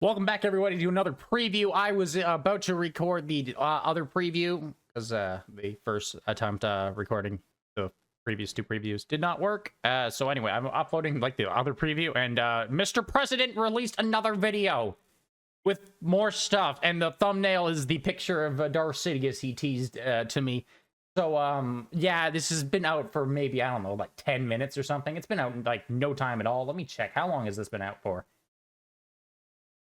Welcome back, everybody, to another preview. I was about to record the other preview because the first attempt recording the previous two previews did not work. So anyway, I'm uploading like the other preview, and Mr. President released another video with more stuff, and the thumbnail is the picture of Darth Sidious he teased to me. So yeah, this has been out for maybe, I don't know, like 10 minutes or something. It's been out in like no time at all. Let me check. How long has this been out for?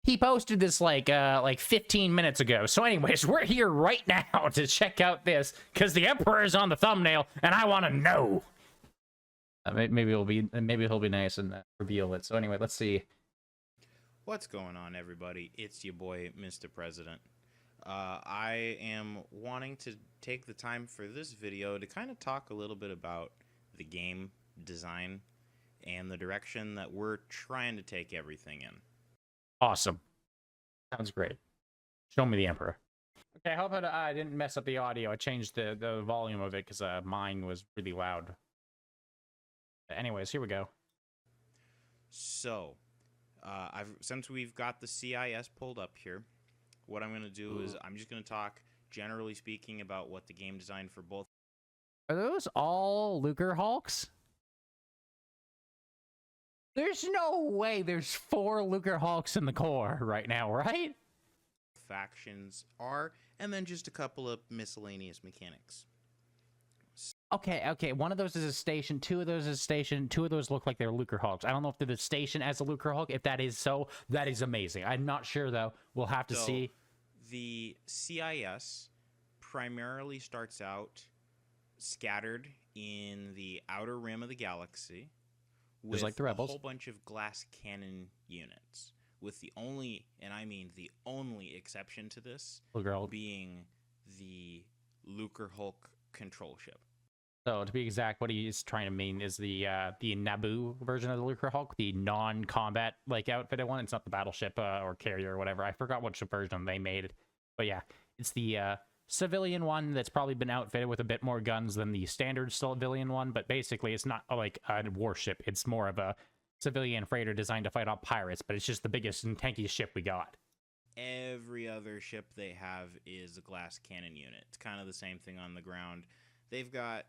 He posted this like 15 minutes ago. So anyways, we're here right now to check out this because the Emperor is on the thumbnail and I want to know. Maybe he'll be nice and reveal it. So anyway, let's see. What's going on, everybody? It's your boy, Mr. President. I am wanting to take the time for this video to kind of talk a little bit about the game design and the direction that we're trying to take everything in. Awesome. Sounds great. Show me the Emperor. Okay, I hope I didn't mess up the audio. I changed the volume of it because mine was really loud. Anyways, here we go. So, since we've got the CIS pulled up here, what I'm going to do is I'm just going to talk, generally speaking, about what the game design for both. Are those all Lucrehulks? There's no way there's 4 Lucrehulks in the core right now, right? Factions are, and then just a couple of miscellaneous mechanics. Okay, one of those is a station, 2 of those is a station, 2 of those look like they're Lucrehulks. I don't know if they're the station as a Lucrehulk. If that is so, that is amazing. I'm not sure, though. We'll have to see. The CIS primarily starts out scattered in the outer rim of the galaxy, with like the Rebels. A whole bunch of glass cannon units, with the only, and I mean the only exception to this being the Lucrehulk control ship. So to be exact, what he's trying to mean is the Naboo version of the Lucrehulk, the non-combat like outfitted one. It's not the battleship or carrier or whatever. I forgot which version they made, but yeah, it's the civilian one that's probably been outfitted with a bit more guns than the standard civilian one. But basically, it's not like a warship. It's more of a civilian freighter designed to fight off pirates. But it's just the biggest and tankiest ship we got. Every other ship they have is a glass cannon unit. It's kind of the same thing on the ground. They've got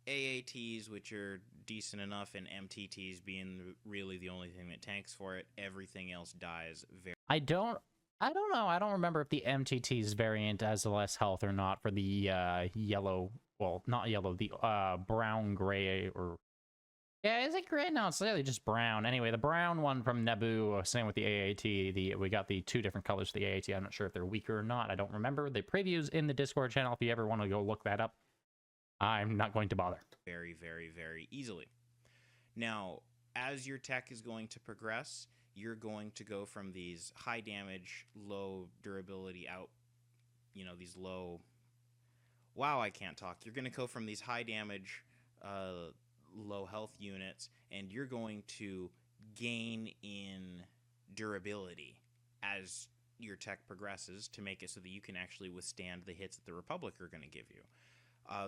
AATs, which are decent enough, and MTTs being really the only thing that tanks for it. Everything else dies very. I don't know. I don't remember if the MTT's variant has less health or not for the yellow. Well, not yellow. The brown, gray, or yeah, is it gray? No, it's really just brown. Anyway, the brown one from Naboo. Same with the AAT. We got the 2 different colors for the AAT. I'm not sure if they're weaker or not. I don't remember. The previews in the Discord channel. If you ever want to go look that up. I'm not going to bother. Very, very, very easily. Now, as your tech is going to progress, you're going to go from these high damage, low durability these low... Wow, I can't talk. You're going to go from these high damage, low health units, and you're going to gain in durability as your tech progresses to make it so that you can actually withstand the hits that the Republic are going to give you.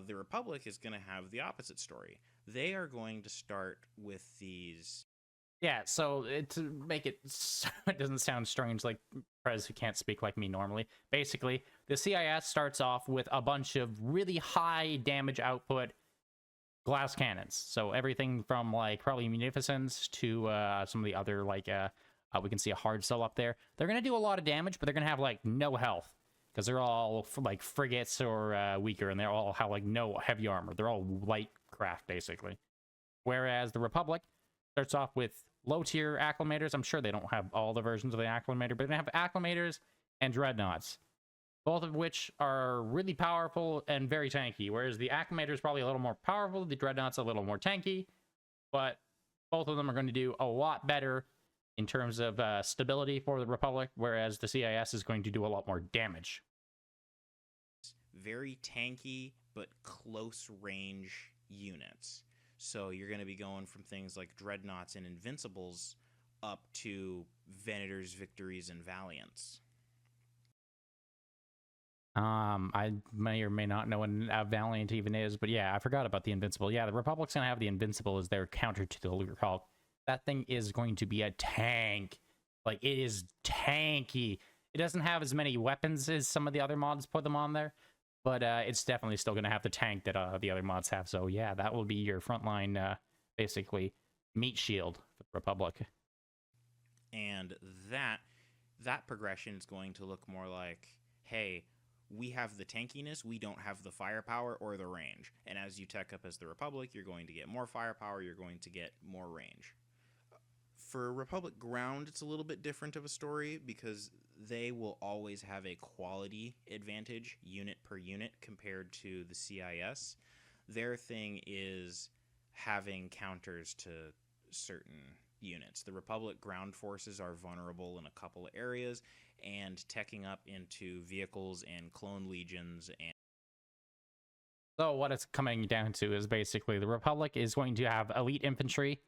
The Republic is going to have the opposite story. They are going to start with these... Yeah, so to make it doesn't sound strange like Prez, who can't speak like me normally. Basically, the CIS starts off with a bunch of really high damage output glass cannons. So everything from like probably munificence to some of the other like we can see a hard cell up there. They're going to do a lot of damage, but they're going to have like no health. Because they're all like frigates or weaker, and they all have like no heavy armor. They're all light craft, basically. Whereas the Republic starts off with low-tier acclimators. I'm sure they don't have all the versions of the acclimator, but they have acclimators and dreadnoughts, both of which are really powerful and very tanky. Whereas the acclimator is probably a little more powerful, the dreadnought's a little more tanky, but both of them are going to do a lot better in terms of stability for the Republic, whereas the CIS is going to do a lot more damage. Very tanky, but close-range units. So you're going to be going from things like Dreadnoughts and Invincibles up to Venators, Victories, and Valiants. I may or may not know what a Valiant even is, but yeah, I forgot about the Invincible. Yeah, the Republic's going to have the Invincible as their counter to the Lucrehulk. That thing is going to be a tank. Like, it is tanky. It doesn't have as many weapons as some of the other mods put them on there, but it's definitely still going to have the tank that the other mods have. So yeah, that will be your frontline, basically, meat shield for the Republic. And that progression is going to look more like, hey, we have the tankiness, we don't have the firepower or the range. And as you tech up as the Republic, you're going to get more firepower, you're going to get more range. For Republic Ground, it's a little bit different of a story because they will always have a quality advantage unit per unit compared to the CIS. Their thing is having counters to certain units. The Republic ground forces are vulnerable in a couple of areas, and teching up into vehicles and clone legions. And so what it's coming down to is basically the Republic is going to have elite infantry.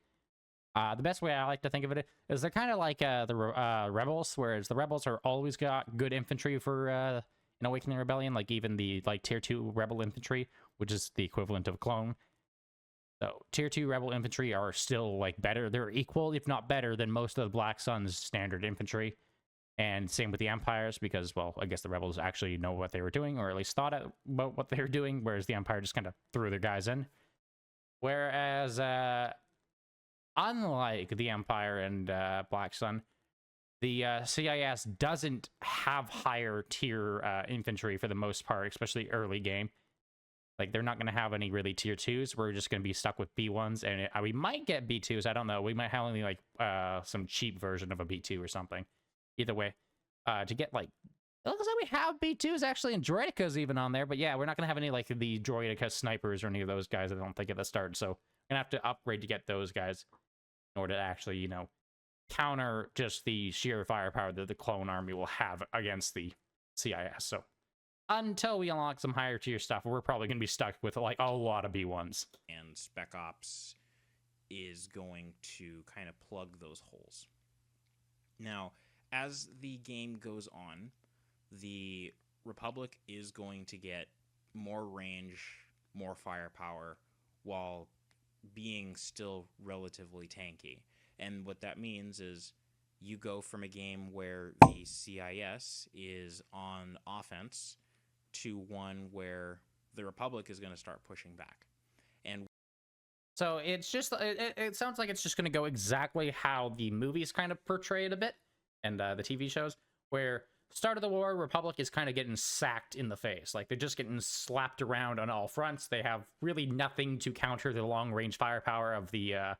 The best way I like to think of it is they're kind of like the rebels, whereas the rebels are always got good infantry for an Awakening Rebellion, like even the tier 2 rebel infantry, which is the equivalent of a clone. So tier 2 rebel infantry are still like better. They're equal, if not better, than most of the Black Sun's standard infantry. And same with the Empires, because, well, I guess the rebels actually know what they were doing, or at least thought about what they were doing, whereas the Empire just kind of threw their guys in. Whereas, unlike the Empire and Black Sun, the CIS doesn't have higher tier infantry for the most part, especially early game. Like, they're not going to have any really tier 2s. We're just going to be stuck with B1s, and we might get B2s. I don't know. We might have only, like, some cheap version of a B2 or something. Either way, to get, like, it looks like we have B2s actually, and Droidekas even on there, but yeah, we're not going to have any, like, the Droideka snipers or any of those guys, I don't think, at the start, so we're going to have to upgrade to get those guys in order to actually, you know, counter just the sheer firepower that the clone army will have against the CIS, so until we unlock some higher tier stuff, we're probably going to be stuck with, like, a lot of B1s. And Spec Ops is going to kind of plug those holes. Now, as the game goes on, the Republic is going to get more range, more firepower, while being still relatively tanky. And what that means is you go from a game where the CIS is on offense to one where the Republic is going to start pushing back. And so it's just, it sounds like it's just going to go exactly how the movies kind of portray it a bit, and the TV shows, where start of the war, Republic is kind of getting sacked in the face. Like, they're just getting slapped around on all fronts. They have really nothing to counter the long-range firepower of the,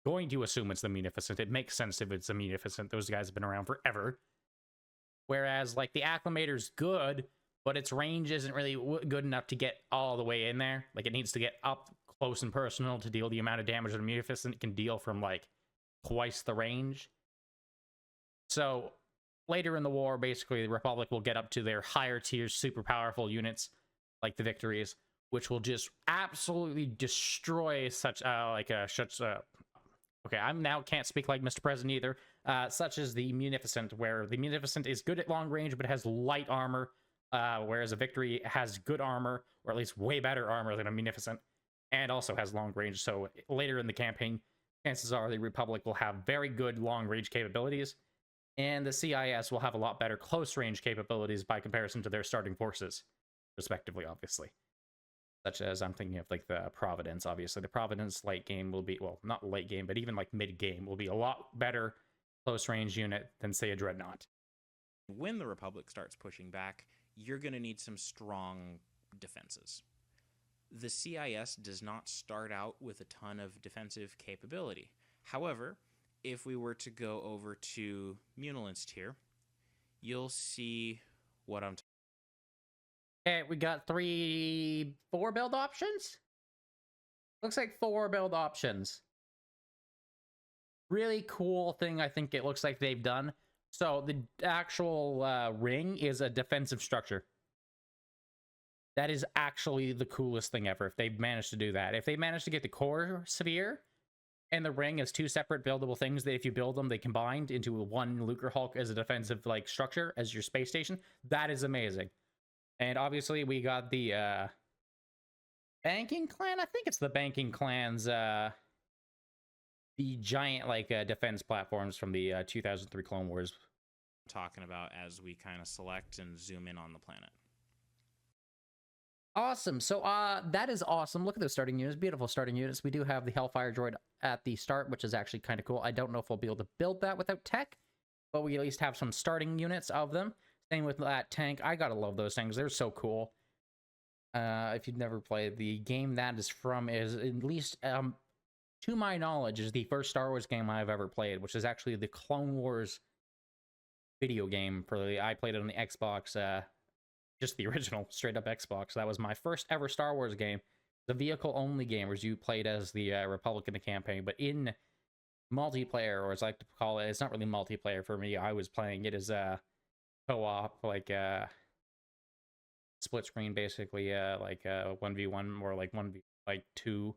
going to assume it's the Munificent. It makes sense if it's the Munificent. Those guys have been around forever. Whereas, like, the Acclimator's good, but its range isn't really good enough to get all the way in there. Like, it needs to get up close and personal to deal the amount of damage that a Munificent can deal from, like, twice the range. So later in the war, basically, the Republic will get up to their higher tier, super powerful units, like the Victories, which will just absolutely destroy such, okay, I'm now can't speak like Mr. President either, such as the Munificent, where the Munificent is good at long range, but has light armor, whereas a Victory has good armor, or at least way better armor than a Munificent, and also has long range. So later in the campaign, chances are the Republic will have very good long range capabilities, and the CIS will have a lot better close-range capabilities by comparison to their starting forces, respectively, obviously. Such as, I'm thinking of, like, the Providence, obviously. The Providence late game will be, well, not late game, but even, like, mid-game will be a lot better close-range unit than, say, a Dreadnought. When the Republic starts pushing back, you're going to need some strong defenses. The CIS does not start out with a ton of defensive capability. However, if we were to go over to Munilin's tier, you'll see what I'm talking about. Okay, we got 4 build options? Looks like 4 build options. Really cool thing I think it looks like they've done. So the actual ring is a defensive structure. That is actually the coolest thing ever if they've managed to do that. If they managed to get the core sphere and the ring as 2 separate buildable things that if you build them, they combined into one Lucrehulk as a defensive, like, structure as your space station, that is amazing. And obviously we got the Banking Clan? I think it's the Banking Clan's the giant like defense platforms from the 2003 Clone Wars. Talking about as we kind of select and zoom in on the planet. Awesome. So that is awesome. Look at those starting units. Beautiful starting units. We do have the Hellfire droid at the start, which is actually kind of cool. I don't know if we'll be able to build that without tech, but we at least have some starting units of them. Same with that tank. I gotta love those things. They're so cool. If you've never played, the game that is from is, at least to my knowledge, is the first Star Wars game I've ever played, which is actually the Clone Wars video game. I played it on the Xbox, just the original straight up Xbox. That was my first ever Star Wars game. The vehicle only game, where you played as the Republic in the campaign, but in multiplayer, or as I like to call it, it's not really multiplayer for me. I was playing it as co-op, like split screen, basically, like 1v1 or like 2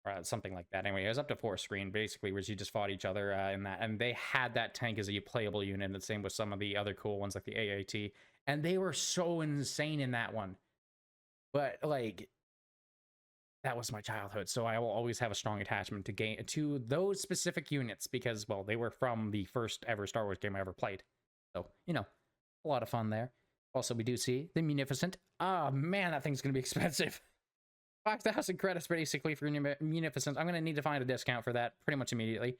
or something like that. Anyway, it was up to 4 screen, basically, where you just fought each other in that, and they had that tank as a playable unit, and the same with some of the other cool ones like the AAT, and they were so insane in that one. But like, that was my childhood, so I will always have a strong attachment to those specific units, because, well, they were from the first ever Star Wars game I ever played. So, you know, a lot of fun there. Also, we do see the Munificent. Oh man, that thing's gonna be expensive. 5,000 credits basically for Munificent. I'm gonna need to find a discount for that pretty much immediately.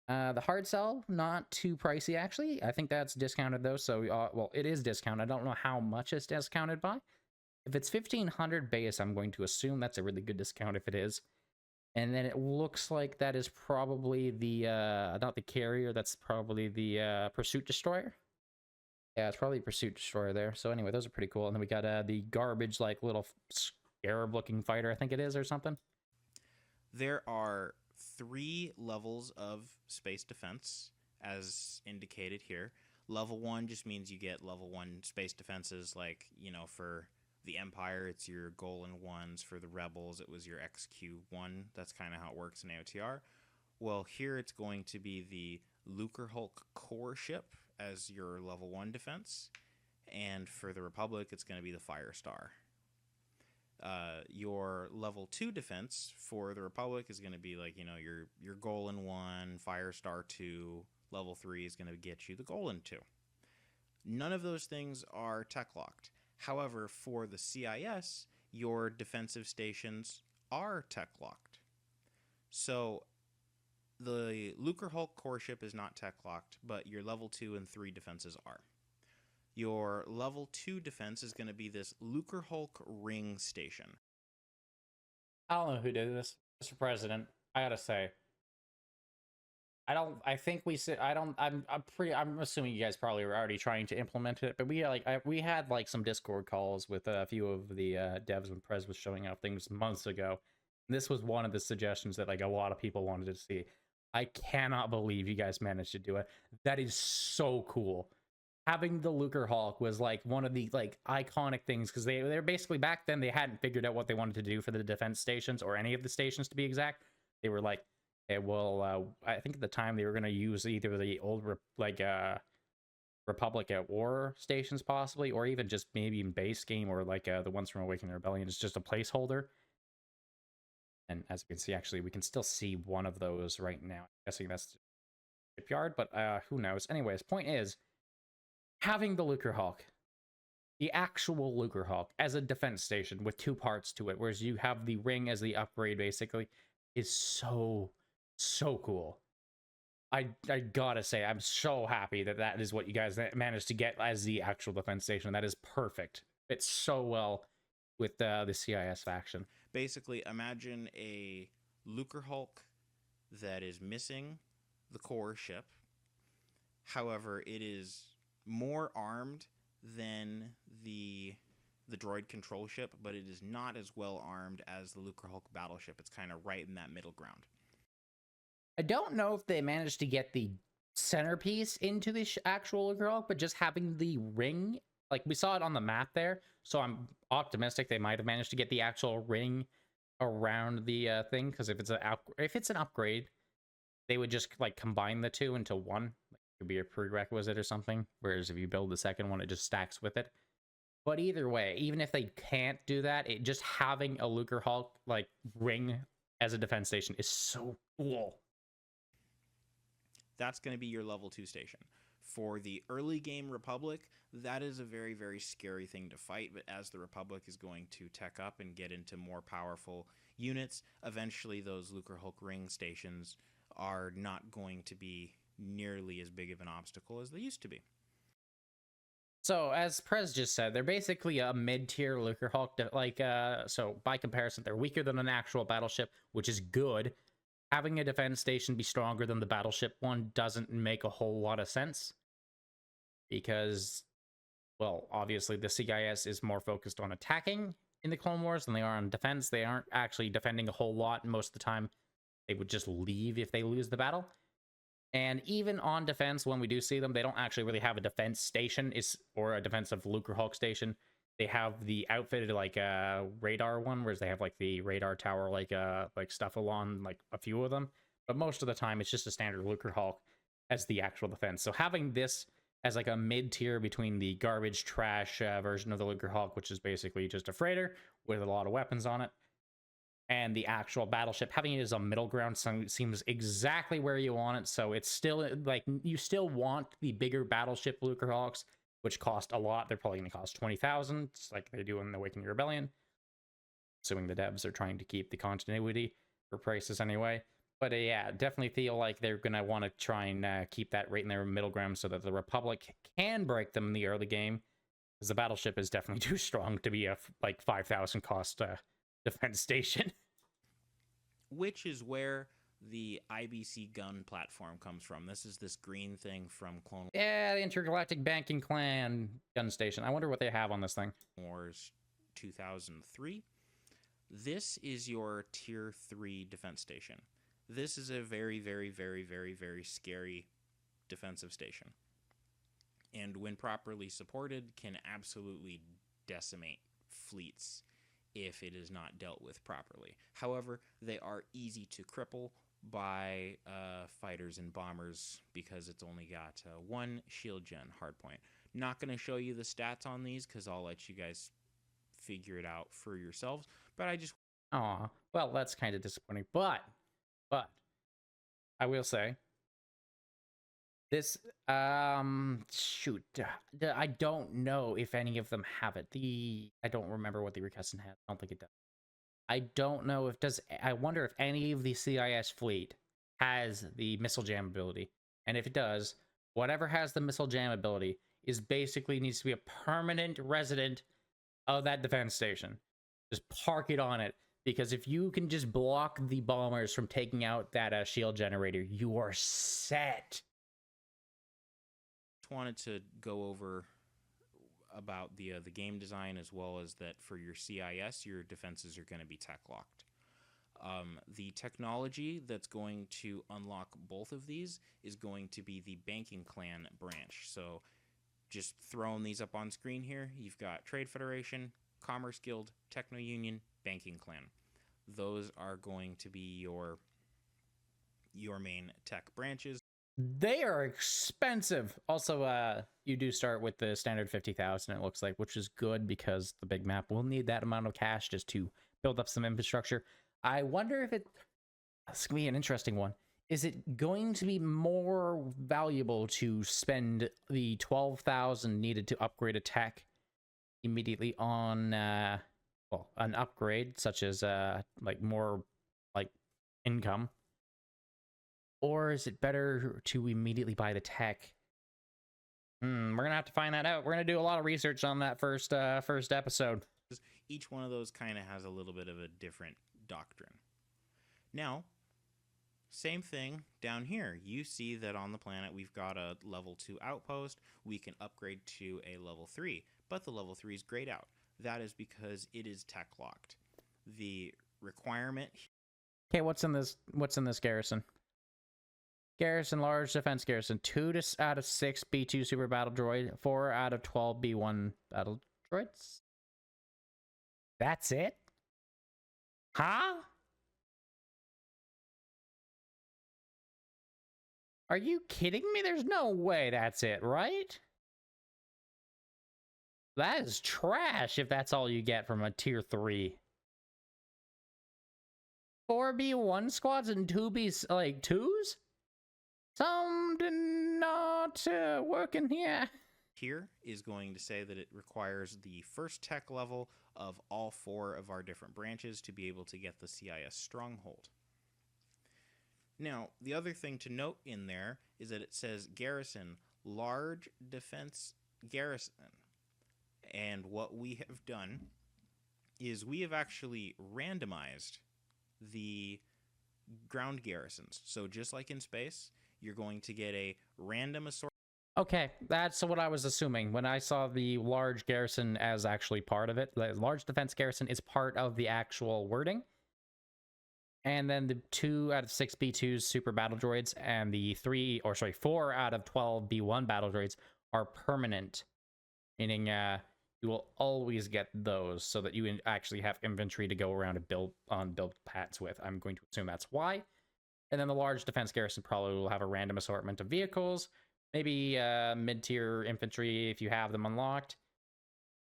The hard sell, not too pricey actually. I think that's discounted though, so well, it is discounted. I don't know how much it's discounted by. If it's 1,500 base, I'm going to assume that's a really good discount if it is. And then it looks like that is probably the not the carrier. That's probably the Pursuit Destroyer. Yeah, it's probably Pursuit Destroyer there. So anyway, those are pretty cool. And then we got the garbage, like, little scarab-looking fighter, I think it is, or something. There are 3 levels of space defense, as indicated here. Level 1 just means you get level 1 space defenses, like, you know, for the Empire, it's your Golan 1s. For the Rebels, it was your XQ1. That's kind of how it works in AOTR. Well, here it's going to be the Lucrehulk core ship as your level 1 defense, and for the Republic, it's going to be the Firestar. Your level 2 defense for the Republic is going to be like, you know, your Golan 1, Firestar 2. Level 3 is going to get you the Golan 2. None of those things are tech locked. However, for the CIS, your defensive stations are tech locked. So the Lucrehulk core ship is not tech locked, but your level 2 and 3 defenses are. Your level 2 defense is going to be this Lucrehulk ring station. I don't know who did this, Mr. President. I gotta say, I'm assuming you guys probably were already trying to implement it, but we had like some Discord calls with a few of the devs when Prez was showing off things months ago. And this was one of the suggestions that like a lot of people wanted to see. I cannot believe you guys managed to do it. That is so cool. Having the Lucrehulk was like one of the like iconic things, because they're basically, back then they hadn't figured out what they wanted to do for the defense stations, or any of the stations to be exact. They were like, okay, well, I think at the time they were going to use either the old Republic at War stations possibly, or even just maybe in base game, or like the ones from Awakening Rebellion. It's just a placeholder. And as you can see, actually, we can still see one of those right now. I'm guessing that's shipyard, but who knows? Anyways, point is, having the Lucrehulk, the actual Lucrehulk, as a defense station with 2 parts to it, whereas you have the ring as the upgrade, basically, is so cool. I gotta say, I'm so happy that is what you guys managed to get as the actual defense station. That is perfect. Fits so well with the CIS faction. Basically, imagine a Lucrehulk that is missing the core ship. However, it is more armed than the droid control ship, but it is not as well armed as the Lucrehulk battleship. It's kind of right in that middle ground. I don't know if they managed to get the centerpiece into the actual Lucrehulk, but just having the ring, like we saw it on the map there, so I'm optimistic they might have managed to get the actual ring around the thing, because if it's an upgrade, they would just like combine the 2 into one. Like, it could be a prerequisite or something, whereas if you build the second one, it just stacks with it. But either way, even if they can't do that, just having a Lucrehulk like ring as a defense station is so cool. That's going to be your level 2 station. For the early game Republic, that is a very, very scary thing to fight, but as the Republic is going to tech up and get into more powerful units, eventually those Lucrehulk ring stations are not going to be nearly as big of an obstacle as they used to be. So, as Prez just said, they're basically a mid-tier Lucrehulk. So by comparison, they're weaker than an actual battleship, which is good. Having a defense station be stronger than the battleship one doesn't make a whole lot of sense. Because, well, obviously the CIS is more focused on attacking in the Clone Wars than they are on defense. They aren't actually defending a whole lot most of the time. They would just leave if they lose the battle. And even on defense, when we do see them, they don't actually really have a defense station or a defensive Lucrehulk station. They have the outfitted radar one, whereas they have like the radar tower like stuff along like a few of them. But most of the time, it's just a standard Lucrehulk as the actual defense. So having this as like a mid-tier between the garbage trash version of the Lucrehulk, which is basically just a freighter with a lot of weapons on it, and the actual battleship, having it as a middle ground seems exactly where you want it. So it's still like you still want the bigger battleship Lucrehulks, which cost a lot. They're probably going to cost 20,000, like they do in the Awakening Rebellion, assuming the devs are trying to keep the continuity for prices anyway. But yeah, definitely feel like they're going to want to try and keep that right in their middle ground so that the Republic can break them in the early game, because the battleship is definitely too strong to be a like 5,000 cost defense station. Which is where the IBC gun platform comes from. This is this green thing from Clone Yeah, the Intergalactic Banking Clan gun station. I wonder what they have on this thing. Wars 2003. This is your tier 3 defense station. This is a very, very, very, very, very scary defensive station. And when properly supported, can absolutely decimate fleets if it is not dealt with properly. However, they are easy to cripple by fighters and bombers because it's only got one shield gen hardpoint. Not going to show you the stats on these because I'll let you guys figure it out for yourselves. But I just... Aw, well, that's kind of disappointing. But, I will say, this, shoot, I don't know if any of them have it. I don't remember what the Recusant has. I don't think it does. I don't know if I wonder if any of the CIS fleet has the missile jam ability. And if it does, whatever has the missile jam ability is basically needs to be a permanent resident of that defense station. Just park it on it. Because if you can just block the bombers from taking out that shield generator, you are set. Wanted to go over about the game design, as well as that for your CIS, your defenses are going to be tech locked. The technology that's going to unlock both of these is going to be the Banking Clan branch. So just throwing these up on screen here, you've got Trade Federation, Commerce Guild, Techno Union, Banking Clan. Those are going to be your main tech branches. They are expensive. Also, you do start with the standard 50,000, it looks like, which is good because the big map will need that amount of cash just to build up some infrastructure. I wonder if it's going to be an interesting one. Is it going to be more valuable to spend the 12,000 needed to upgrade a tech immediately on, an upgrade, such as, more, income? Or is it better to immediately buy the tech? We're going to have to find that out. We're going to do a lot of research on that first episode. Each one of those kind of has a little bit of a different doctrine. Now, same thing down here. You see that on the planet we've got a level 2 outpost. We can upgrade to a level 3, but the level 3 is grayed out. That is because it is tech locked. The requirement... Okay, what's in this garrison? Garrison, large defense garrison. 2 out of 6 B2 super battle droid. 4 out of 12 B1 battle droids. That's it? Huh? Are you kidding me? There's no way that's it, right? That is trash if that's all you get from a tier 3. 4B1 squads and 2B like 2s? Something not working here. Here is going to say that it requires the first tech level of all 4 of our different branches to be able to get the CIS stronghold. Now, the other thing to note in there is that it says garrison, large defense garrison. And what we have done is we have actually randomized the ground garrisons. So just like in space, you're going to get a random assortment. Okay, that's what I was assuming when I saw the large garrison as actually part of it. The large defense garrison is part of the actual wording. And then the 2 out of 6 B2s super battle droids and the 4 out of 12 B1 battle droids are permanent, meaning you will always get those so that you actually have infantry to go around and build pads with. I'm going to assume that's why. And then the large defense garrison probably will have a random assortment of vehicles, maybe mid-tier infantry if you have them unlocked,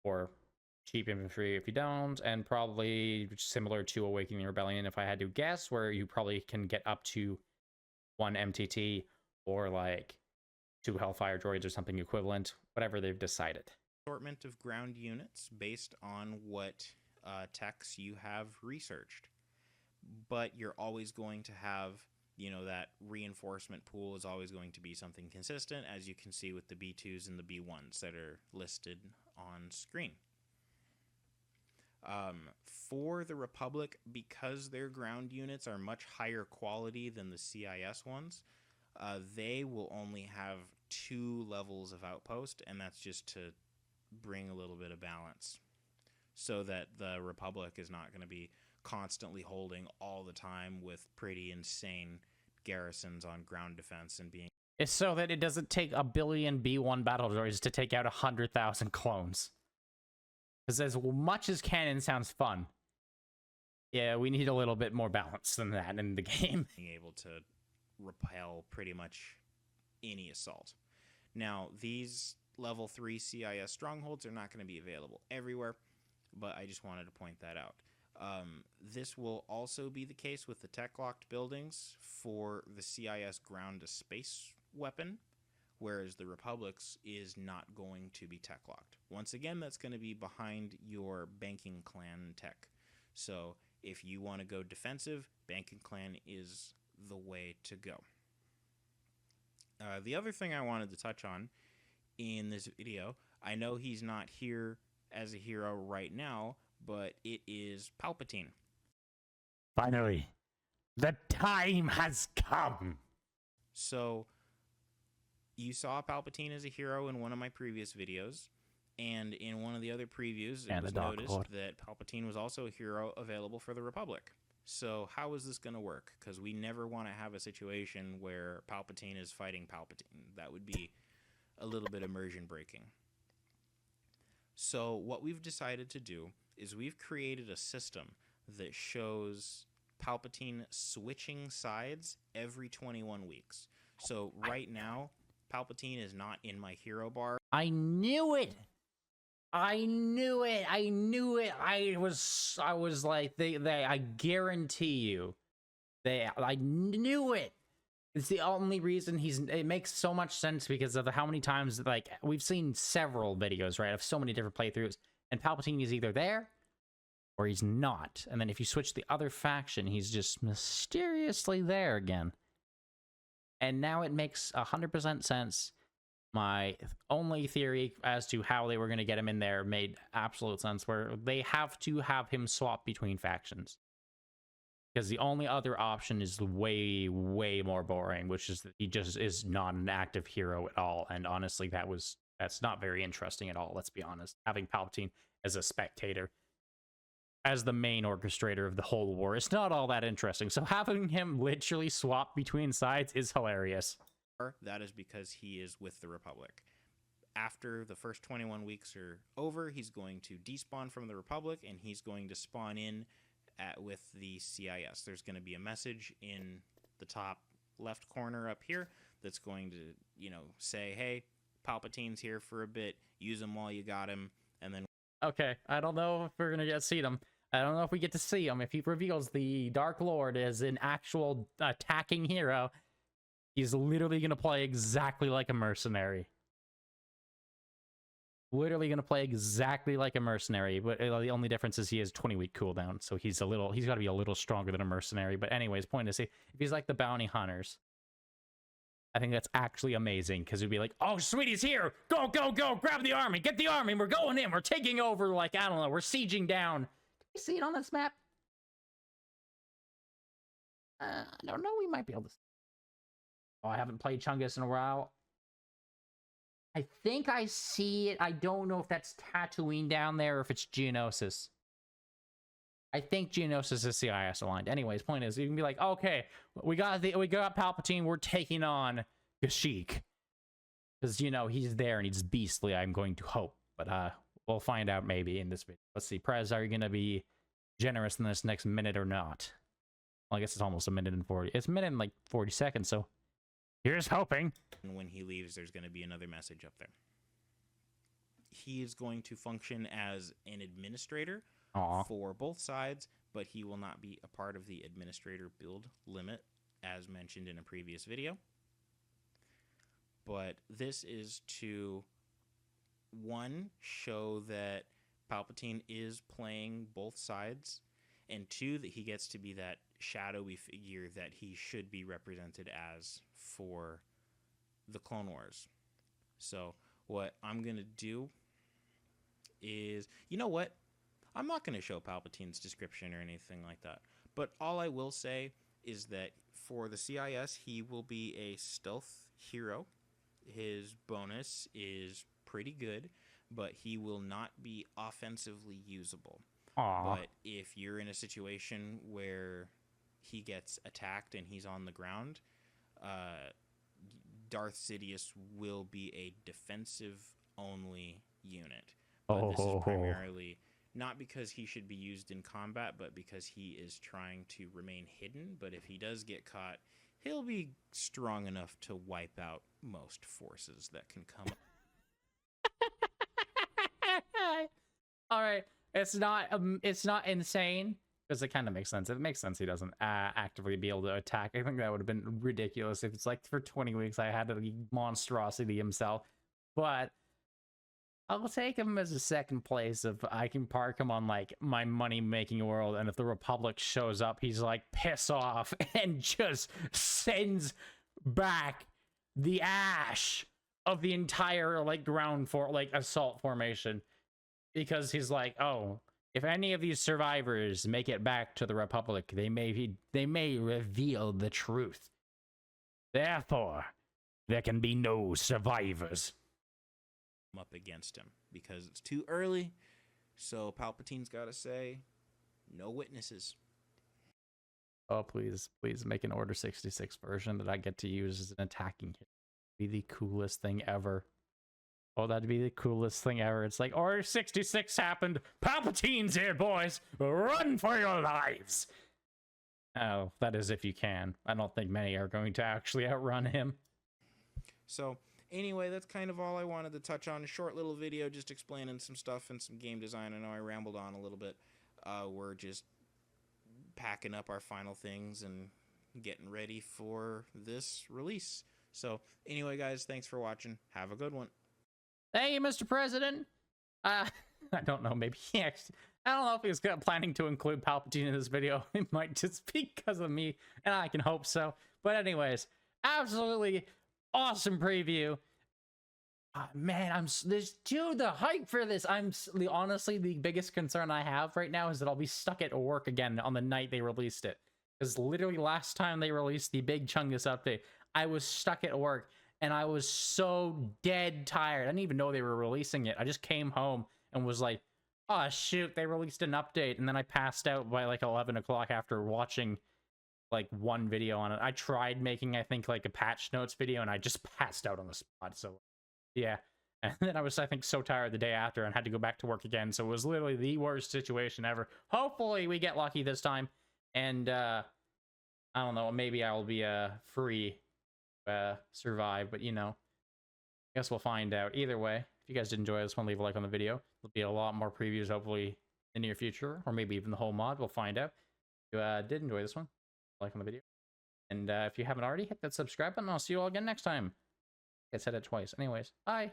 or cheap infantry if you don't, and probably similar to Awakening Rebellion if I had to guess, where you probably can get up to 1 MTT or like 2 Hellfire droids or something equivalent, whatever they've decided. Assortment of ground units based on what techs you have researched. But you're always going to have, you know, that reinforcement pool is always going to be something consistent, as you can see with the B2s and the B1s that are listed on screen. For the Republic, because their ground units are much higher quality than the CIS ones, they will only have 2 levels of outpost, and that's just to bring a little bit of balance so that the Republic is not going to be constantly holding all the time with pretty insane garrisons on ground defense and being... It's so that it doesn't take a billion B1 battle droids to take out 100,000 clones. Because as much as cannon sounds fun, yeah, we need a little bit more balance than that in the game. Being able to repel pretty much any assault. Now, these level 3 CIS strongholds are not going to be available everywhere, but I just wanted to point that out. This will also be the case with the tech-locked buildings for the CIS ground-to-space weapon, whereas the Republic's is not going to be tech-locked. Once again, that's going to be behind your banking clan tech. So if you want to go defensive, banking clan is the way to go. The other thing I wanted to touch on in this video, I know he's not here as a hero right now, but it is Palpatine. Finally, the time has come. So you saw Palpatine as a hero in one of my previous videos, and in one of the other previews, it was noticed that Palpatine was also a hero available for the Republic. So how is this going to work? Because we never want to have a situation where Palpatine is fighting Palpatine. That would be a little bit immersion breaking. So what we've decided to do is we've created a system that shows Palpatine switching sides every 21 weeks. So right now, Palpatine is not in my hero bar. I knew it. I knew it. I knew it. I was like, I guarantee you, I knew it. It's the only reason it makes so much sense because of how many times, like, we've seen several videos, right, of so many different playthroughs, and Palpatine is either there or he's not. And then if you switch the other faction, he's just mysteriously there again. And now it makes 100% sense. My only theory as to how they were going to get him in there made absolute sense, where they have to have him swap between factions. Because the only other option is way, way more boring, which is that he just is not an active hero at all. And honestly, that's not very interesting at all, let's be honest. Having Palpatine as a spectator, as the main orchestrator of the whole war, it's not all that interesting. So having him literally swap between sides is hilarious. That is because he is with the Republic. After the first 21 weeks are over, he's going to despawn from the Republic, and he's going to spawn in with the CIS. There's going to be a message in the top left corner up here that's going to, you know, say, hey, Palpatine's here for a bit, use him while you got him, and then... Okay, I don't know if we're going to see them. I don't know if we get to see him. If he reveals the Dark Lord as an actual attacking hero, he's literally going to play exactly like a mercenary. Literally going to play exactly like a mercenary, but the only difference is he has 20-week cooldown, so he's got to be a little stronger than a mercenary. But anyways, point is, if he's like the bounty hunters, I think that's actually amazing, because it'd be like, oh, sweetie's here! Go, go, go! Grab the army! Get the army! We're going in! We're taking over, like, I don't know, we're sieging down. Can you see it on this map? I don't know, we might be able to see. Oh, I haven't played Chungus in a while. I think I see it. I don't know if that's Tatooine down there or if it's Geonosis. I think Geonosis is CIS aligned. Anyways, point is, you can be like, okay, we got Palpatine. We're taking on Kashyyyk, because you know he's there and he's beastly. I'm going to hope, but we'll find out maybe in this video. Let's see, Prez, are you gonna be generous in this next minute or not? Well, I guess it's almost a minute and 40. It's a minute and like 40 seconds. So here's hoping. And when he leaves, there's going to be another message up there. He is going to function as an administrator. Aww. For both sides, but he will not be a part of the administrator build limit, as mentioned in a previous video. But this is to, one, show that Palpatine is playing both sides, and two, that he gets to be that shadowy figure that he should be represented as for the Clone Wars. So what I'm going to do is, you know what? I'm not going to show Palpatine's description or anything like that. But all I will say is that for the CIS, he will be a stealth hero. His bonus is pretty good, but he will not be offensively usable. Aww. But if you're in a situation where he gets attacked and he's on the ground, Darth Sidious will be a defensive-only unit. But this is primarily not because he should be used in combat, but because he is trying to remain hidden. But if he does get caught, he'll be strong enough to wipe out most forces that can come. All right, it's not insane, because it kind of makes sense. It makes sense he doesn't actively be able to attack. I think that would have been ridiculous if it's like for 20 weeks I had the monstrosity himself. But I'll take him as a second place if I can park him on like my money-making world, and if the Republic shows up, he's like, piss off, and just sends back the ash of the entire like ground for like assault formation, because he's like, oh, if any of these survivors make it back to the Republic, they may reveal the truth. Therefore, there can be no survivors Up against him, because it's too early. So Palpatine's got to say, no witnesses. Oh, please make an Order 66 version that I get to use as an attacking hit. Be the coolest thing ever. Oh, that'd be the coolest thing ever. It's like, Order 66 happened. Palpatine's here, boys. Run for your lives. Oh, that is if you can. I don't think many are going to actually outrun him. So anyway, that's kind of all I wanted to touch on. A short little video just explaining some stuff and some game design. I know I rambled on a little bit. We're just packing up our final things and getting ready for this release. So anyway, guys, thanks for watching. Have a good one. Hey, Mr. President. I don't know. Maybe he actually, I don't know if he was planning to include Palpatine in this video. It might just be because of me, and I can hope so. But anyways, absolutely awesome preview. Man, the hype for this. Honestly, the biggest concern I have right now is that I'll be stuck at work again on the night they released it. Because literally last time they released the big Chungus update, I was stuck at work and I was so dead tired. I didn't even know they were releasing it. I just came home and was like, oh shoot, they released an update. And then I passed out by like 11 o'clock after watching like one video on it. I tried making, I think, like a patch notes video, and I just passed out on the spot. So yeah, and then I was, I think, so tired the day after and had to go back to work again. So it was literally the worst situation ever. Hopefully we get lucky this time, and I don't know, maybe I'll be free survive, but you know, I guess we'll find out. Either way, if you guys did enjoy this one, leave a like on the video. There'll be a lot more previews hopefully the near future, or maybe even the whole mod. We'll find out. If you did enjoy this one, like on the video. And if you haven't already, hit that subscribe button. I'll see you all again next time. I said it twice. Anyways, bye.